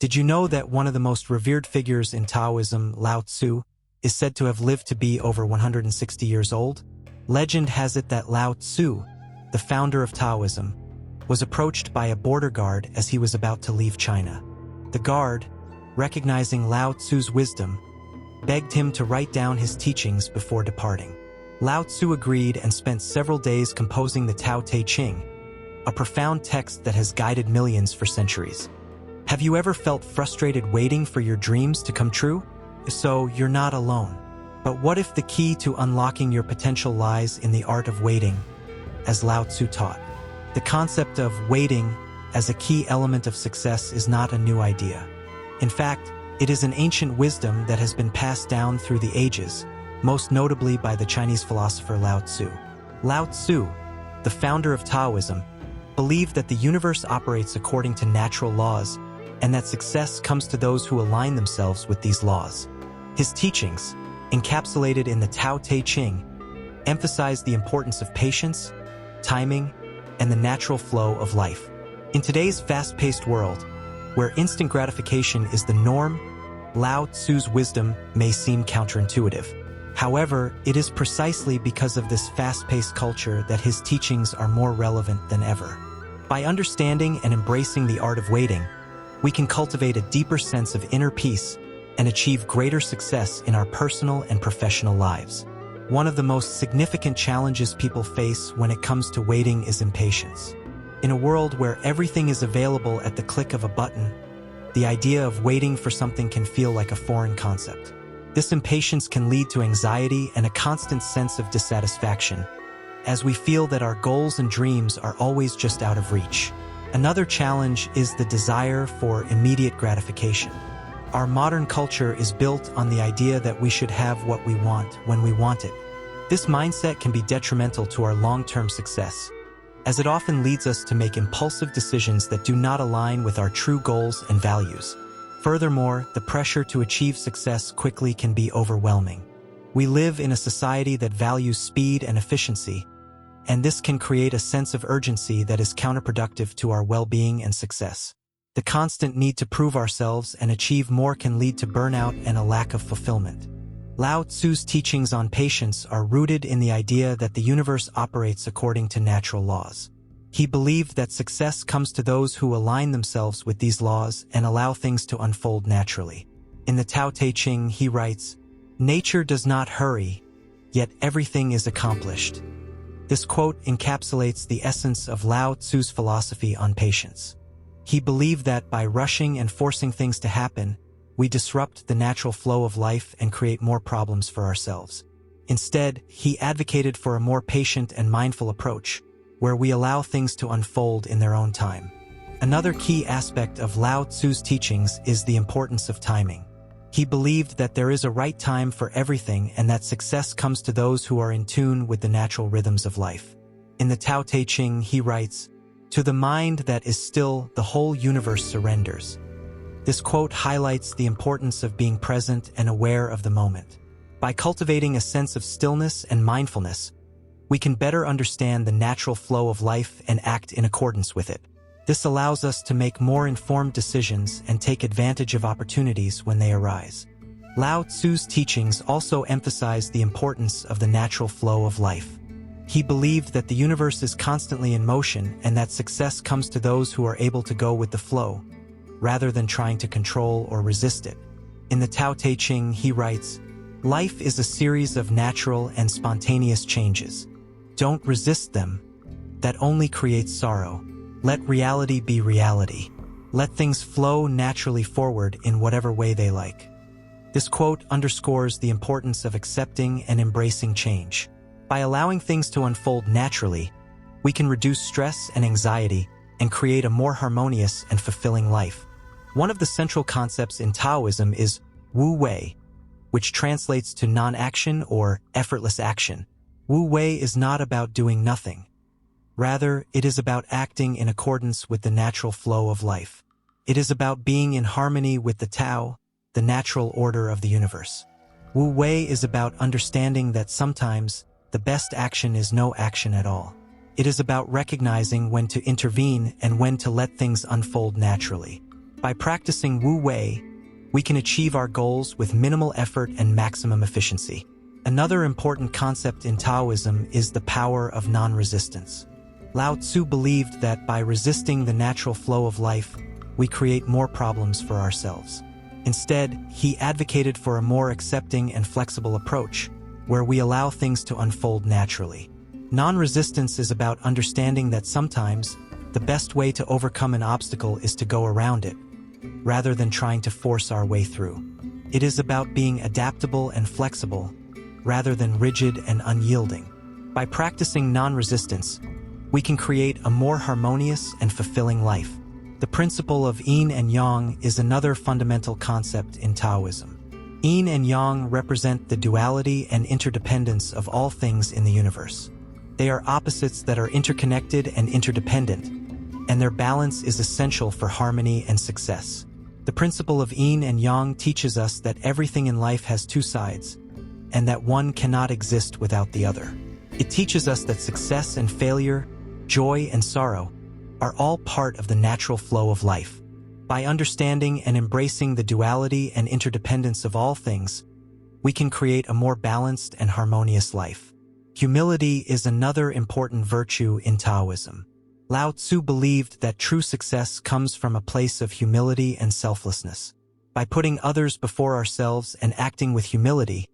Did you know that one of the most revered figures in Taoism, Lao Tzu, is said to have lived to be over 160 years old? Legend has it that Lao Tzu, the founder of Taoism, was approached by a border guard as he was about to leave China. The guard, recognizing Lao Tzu's wisdom, begged him to write down his teachings before departing. Lao Tzu agreed and spent several days composing the Tao Te Ching, a profound text that has guided millions for centuries. Have you ever felt frustrated waiting for your dreams to come true? So, you're not alone. But what if the key to unlocking your potential lies in the art of waiting, as Lao Tzu taught? The concept of waiting as a key element of success is not a new idea. In fact, it is an ancient wisdom that has been passed down through the ages, most notably by the Chinese philosopher Lao Tzu. Lao Tzu, the founder of Taoism, believed that the universe operates according to natural laws and that success comes to those who align themselves with these laws. His teachings, encapsulated in the Tao Te Ching, emphasize the importance of patience, timing, and the natural flow of life. In today's fast-paced world, where instant gratification is the norm, Lao Tzu's wisdom may seem counterintuitive. However, it is precisely because of this fast-paced culture that his teachings are more relevant than ever. By understanding and embracing the art of waiting, we can cultivate a deeper sense of inner peace and achieve greater success in our personal and professional lives. One of the most significant challenges people face when it comes to waiting is impatience. In a world where everything is available at the click of a button, the idea of waiting for something can feel like a foreign concept. This impatience can lead to anxiety and a constant sense of dissatisfaction, as we feel that our goals and dreams are always just out of reach. Another challenge is the desire for immediate gratification. Our modern culture is built on the idea that we should have what we want when we want it. This mindset can be detrimental to our long-term success, as it often leads us to make impulsive decisions that do not align with our true goals and values. Furthermore, the pressure to achieve success quickly can be overwhelming. We live in a society that values speed and efficiency, and this can create a sense of urgency that is counterproductive to our well-being and success. The constant need to prove ourselves and achieve more can lead to burnout and a lack of fulfillment. Lao Tzu's teachings on patience are rooted in the idea that the universe operates according to natural laws. He believed that success comes to those who align themselves with these laws and allow things to unfold naturally. In the Tao Te Ching, he writes, "Nature does not hurry, yet everything is accomplished." This quote encapsulates the essence of Lao Tzu's philosophy on patience. He believed that by rushing and forcing things to happen, we disrupt the natural flow of life and create more problems for ourselves. Instead, he advocated for a more patient and mindful approach, where we allow things to unfold in their own time. Another key aspect of Lao Tzu's teachings is the importance of timing. He believed that there is a right time for everything and that success comes to those who are in tune with the natural rhythms of life. In the Tao Te Ching, he writes, "To the mind that is still, the whole universe surrenders." This quote highlights the importance of being present and aware of the moment. By cultivating a sense of stillness and mindfulness, we can better understand the natural flow of life and act in accordance with it. This allows us to make more informed decisions and take advantage of opportunities when they arise. Lao Tzu's teachings also emphasize the importance of the natural flow of life. He believed that the universe is constantly in motion and that success comes to those who are able to go with the flow, rather than trying to control or resist it. In the Tao Te Ching, he writes, "Life is a series of natural and spontaneous changes. Don't resist them. That only creates sorrow. Let reality be reality. Let things flow naturally forward in whatever way they like." This quote underscores the importance of accepting and embracing change. By allowing things to unfold naturally, we can reduce stress and anxiety and create a more harmonious and fulfilling life. One of the central concepts in Taoism is Wu Wei, which translates to non-action or effortless action. Wu Wei is not about doing nothing. Rather, it is about acting in accordance with the natural flow of life. It is about being in harmony with the Tao, the natural order of the universe. Wu Wei is about understanding that sometimes the best action is no action at all. It is about recognizing when to intervene and when to let things unfold naturally. By practicing Wu Wei, we can achieve our goals with minimal effort and maximum efficiency. Another important concept in Taoism is the power of non-resistance. Lao Tzu believed that by resisting the natural flow of life, we create more problems for ourselves. Instead, he advocated for a more accepting and flexible approach, where we allow things to unfold naturally. Non-resistance is about understanding that sometimes the best way to overcome an obstacle is to go around it, rather than trying to force our way through. It is about being adaptable and flexible, rather than rigid and unyielding. By practicing non-resistance, we can create a more harmonious and fulfilling life. The principle of yin and yang is another fundamental concept in Taoism. Yin and yang represent the duality and interdependence of all things in the universe. They are opposites that are interconnected and interdependent, and their balance is essential for harmony and success. The principle of yin and yang teaches us that everything in life has two sides, and that one cannot exist without the other. It teaches us that success and failure, joy and sorrow, are all part of the natural flow of life. By understanding and embracing the duality and interdependence of all things, we can create a more balanced and harmonious life. Humility is another important virtue in Taoism. Lao Tzu believed that true success comes from a place of humility and selflessness. By putting others before ourselves and acting with humility,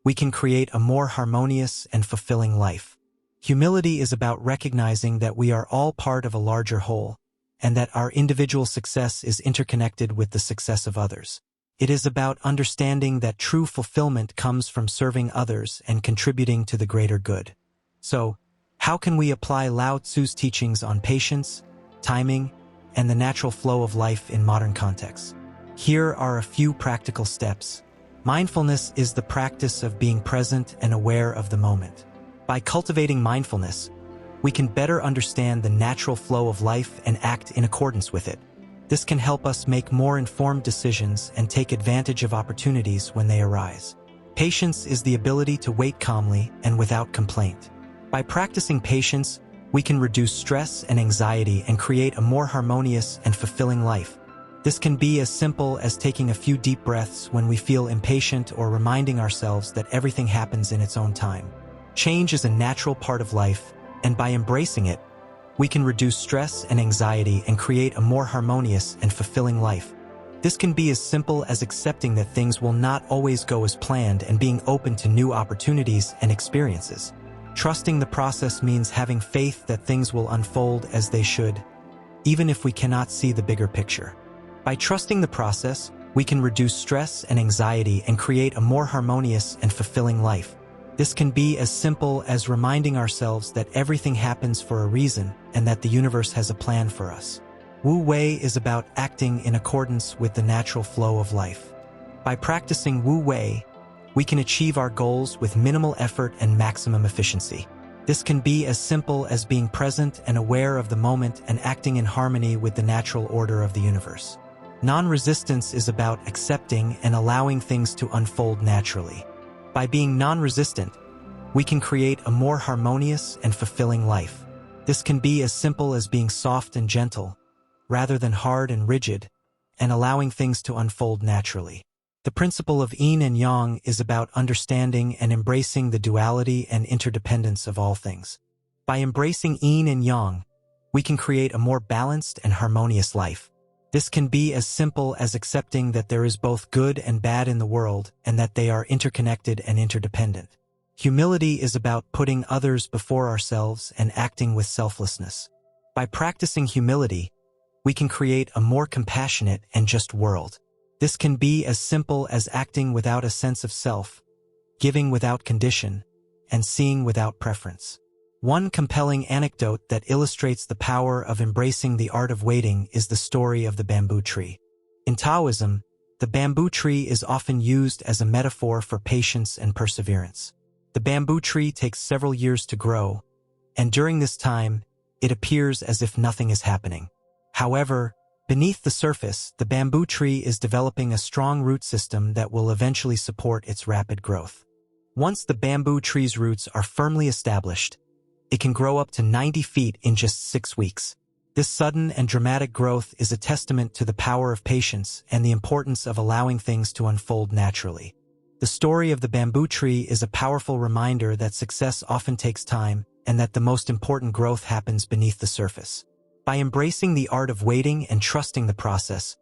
we can create a more harmonious and fulfilling life. Humility is about recognizing that we are all part of a larger whole, and that our individual success is interconnected with the success of others. It is about understanding that true fulfillment comes from serving others and contributing to the greater good. So, how can we apply Lao Tzu's teachings on patience, timing, and the natural flow of life in modern contexts? Here are a few practical steps. Mindfulness is the practice of being present and aware of the moment. By cultivating mindfulness, we can better understand the natural flow of life and act in accordance with it. This can help us make more informed decisions and take advantage of opportunities when they arise. Patience is the ability to wait calmly and without complaint. By practicing patience, we can reduce stress and anxiety and create a more harmonious and fulfilling life. This can be as simple as taking a few deep breaths when we feel impatient or reminding ourselves that everything happens in its own time. Change is a natural part of life, and by embracing it, we can reduce stress and anxiety and create a more harmonious and fulfilling life. This can be as simple as accepting that things will not always go as planned and being open to new opportunities and experiences. Trusting the process means having faith that things will unfold as they should, even if we cannot see the bigger picture. By trusting the process, we can reduce stress and anxiety and create a more harmonious and fulfilling life. This can be as simple as reminding ourselves that everything happens for a reason and that the universe has a plan for us. Wu Wei is about acting in accordance with the natural flow of life. By practicing Wu Wei, we can achieve our goals with minimal effort and maximum efficiency. This can be as simple as being present and aware of the moment and acting in harmony with the natural order of the universe. Non-resistance is about accepting and allowing things to unfold naturally. By being non-resistant, we can create a more harmonious and fulfilling life. This can be as simple as being soft and gentle, rather than hard and rigid, and allowing things to unfold naturally. The principle of yin and yang is about understanding and embracing the duality and interdependence of all things. By embracing yin and yang, we can create a more balanced and harmonious life. This can be as simple as accepting that there is both good and bad in the world and that they are interconnected and interdependent. Humility is about putting others before ourselves and acting with selflessness. By practicing humility, we can create a more compassionate and just world. This can be as simple as acting without a sense of self, giving without condition, and seeing without preference. One compelling anecdote that illustrates the power of embracing the art of waiting is the story of the bamboo tree. In Taoism, the bamboo tree is often used as a metaphor for patience and perseverance. The bamboo tree takes several years to grow, and during this time, it appears as if nothing is happening. However, beneath the surface, the bamboo tree is developing a strong root system that will eventually support its rapid growth. Once the bamboo tree's roots are firmly established, it can grow up to 90 feet in just 6 weeks. This sudden and dramatic growth is a testament to the power of patience and the importance of allowing things to unfold naturally. The story of the bamboo tree is a powerful reminder that success often takes time and that the most important growth happens beneath the surface. By embracing the art of waiting and trusting the process,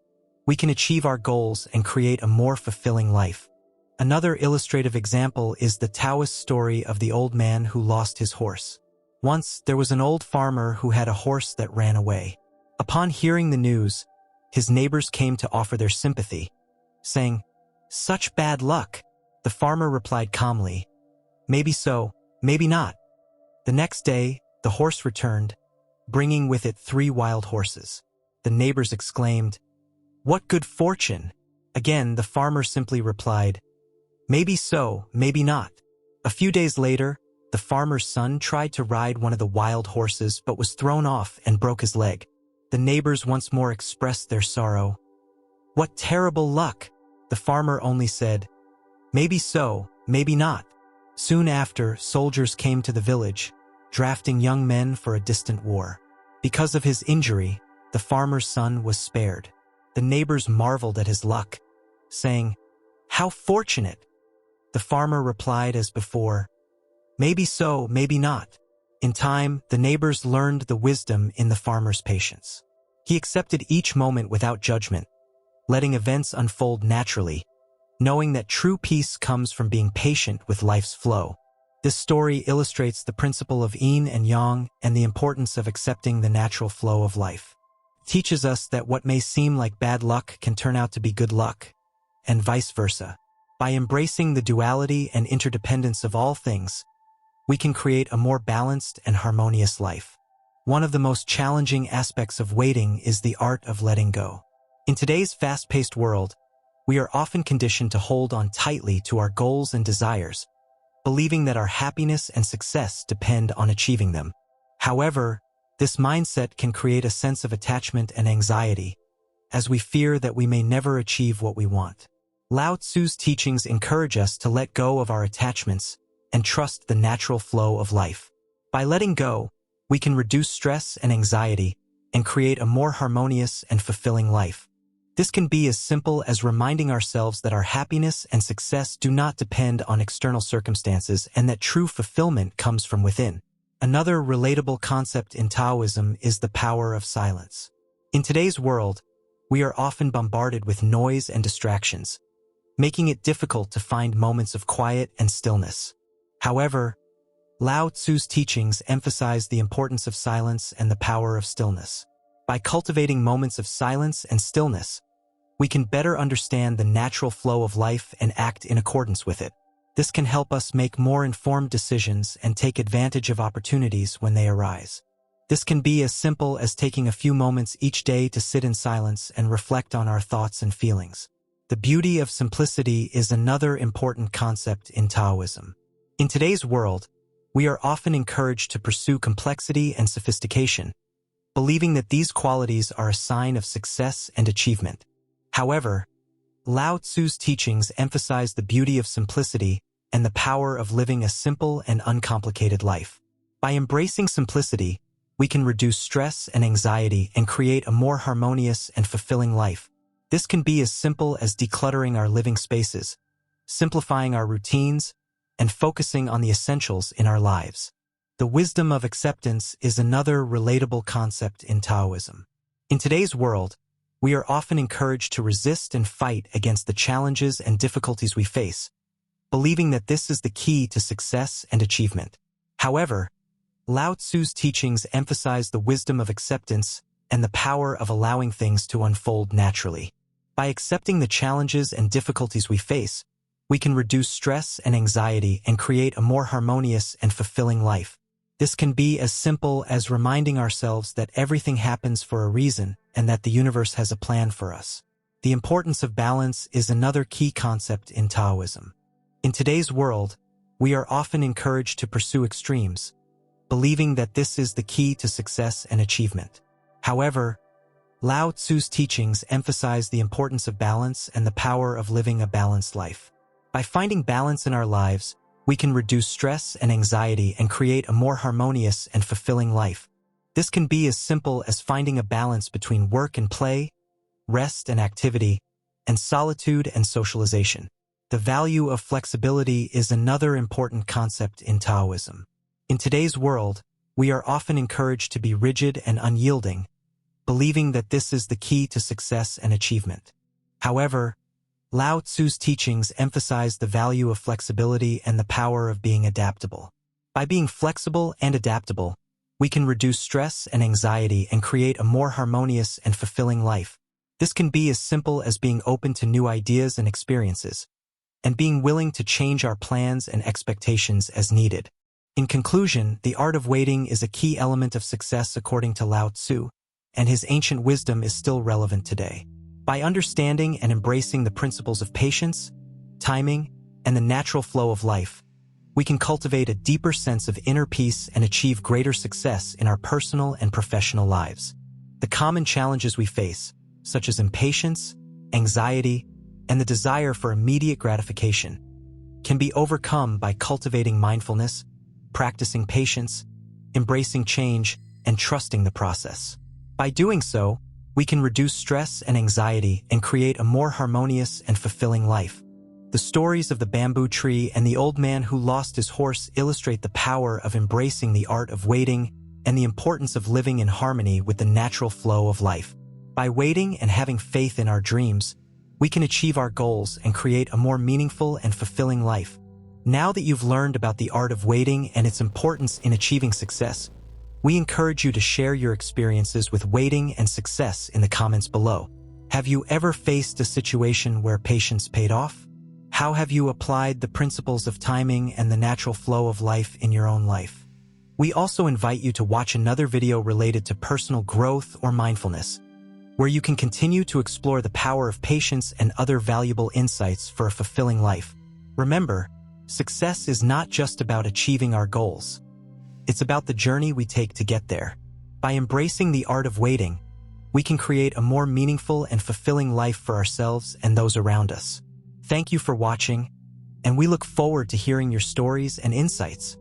we can achieve our goals and create a more fulfilling life. Another illustrative example is the Taoist story of the old man who lost his horse. Once, there was an old farmer who had a horse that ran away. Upon hearing the news, his neighbors came to offer their sympathy, saying, "Such bad luck." The farmer replied calmly, "Maybe so, maybe not." The next day, the horse returned, bringing with it 3 wild horses. The neighbors exclaimed, "What good fortune!" Again, the farmer simply replied, "Maybe so, maybe not." A few days later, the farmer's son tried to ride one of the wild horses but was thrown off and broke his leg. The neighbors once more expressed their sorrow. "What terrible luck!" The farmer only said, "Maybe so, maybe not." Soon after, soldiers came to the village, drafting young men for a distant war. Because of his injury, the farmer's son was spared. The neighbors marveled at his luck, saying, "How fortunate!" The farmer replied as before, "Maybe so, maybe not." In time, the neighbors learned the wisdom in the farmer's patience. He accepted each moment without judgment, letting events unfold naturally, knowing that true peace comes from being patient with life's flow. This story illustrates the principle of yin and yang and the importance of accepting the natural flow of life. It teaches us that what may seem like bad luck can turn out to be good luck, and vice versa. By embracing the duality and interdependence of all things, we can create a more balanced and harmonious life. One of the most challenging aspects of waiting is the art of letting go. In today's fast-paced world, we are often conditioned to hold on tightly to our goals and desires, believing that our happiness and success depend on achieving them. However, this mindset can create a sense of attachment and anxiety, as we fear that we may never achieve what we want. Lao Tzu's teachings encourage us to let go of our attachments and trust the natural flow of life. By letting go, we can reduce stress and anxiety and create a more harmonious and fulfilling life. This can be as simple as reminding ourselves that our happiness and success do not depend on external circumstances and that true fulfillment comes from within. Another relatable concept in Taoism is the power of silence. In today's world, we are often bombarded with noise and distractions, making it difficult to find moments of quiet and stillness. However, Lao Tzu's teachings emphasize the importance of silence and the power of stillness. By cultivating moments of silence and stillness, we can better understand the natural flow of life and act in accordance with it. This can help us make more informed decisions and take advantage of opportunities when they arise. This can be as simple as taking a few moments each day to sit in silence and reflect on our thoughts and feelings. The beauty of simplicity is another important concept in Taoism. In today's world, we are often encouraged to pursue complexity and sophistication, believing that these qualities are a sign of success and achievement. However, Lao Tzu's teachings emphasize the beauty of simplicity and the power of living a simple and uncomplicated life. By embracing simplicity, we can reduce stress and anxiety and create a more harmonious and fulfilling life. This can be as simple as decluttering our living spaces, simplifying our routines, and focusing on the essentials in our lives. The wisdom of acceptance is another relatable concept in Taoism. In today's world, we are often encouraged to resist and fight against the challenges and difficulties we face, believing that this is the key to success and achievement. However, Lao Tzu's teachings emphasize the wisdom of acceptance and the power of allowing things to unfold naturally. By accepting the challenges and difficulties we face, we can reduce stress and anxiety and create a more harmonious and fulfilling life. This can be as simple as reminding ourselves that everything happens for a reason and that the universe has a plan for us. The importance of balance is another key concept in Taoism. In today's world, we are often encouraged to pursue extremes, believing that this is the key to success and achievement. However, Lao Tzu's teachings emphasize the importance of balance and the power of living a balanced life. By finding balance in our lives, we can reduce stress and anxiety and create a more harmonious and fulfilling life. This can be as simple as finding a balance between work and play, rest and activity, and solitude and socialization. The value of flexibility is another important concept in Taoism. In today's world, we are often encouraged to be rigid and unyielding, believing that this is the key to success and achievement. However, Lao Tzu's teachings emphasize the value of flexibility and the power of being adaptable. By being flexible and adaptable, we can reduce stress and anxiety and create a more harmonious and fulfilling life. This can be as simple as being open to new ideas and experiences, and being willing to change our plans and expectations as needed. In conclusion, the art of waiting is a key element of success according to Lao Tzu, and his ancient wisdom is still relevant today. By understanding and embracing the principles of patience, timing, and the natural flow of life, we can cultivate a deeper sense of inner peace and achieve greater success in our personal and professional lives. The common challenges we face, such as impatience, anxiety, and the desire for immediate gratification, can be overcome by cultivating mindfulness, practicing patience, embracing change, and trusting the process. By doing so, we can reduce stress and anxiety and create a more harmonious and fulfilling life. The stories of the bamboo tree and the old man who lost his horse illustrate the power of embracing the art of waiting and the importance of living in harmony with the natural flow of life. By waiting and having faith in our dreams, we can achieve our goals and create a more meaningful and fulfilling life. Now that you've learned about the art of waiting and its importance in achieving success, we encourage you to share your experiences with waiting and success in the comments below. Have you ever faced a situation where patience paid off? How have you applied the principles of timing and the natural flow of life in your own life? We also invite you to watch another video related to personal growth or mindfulness, where you can continue to explore the power of patience and other valuable insights for a fulfilling life. Remember, success is not just about achieving our goals. It's about the journey we take to get there. By embracing the art of waiting, we can create a more meaningful and fulfilling life for ourselves and those around us. Thank you for watching, and we look forward to hearing your stories and insights.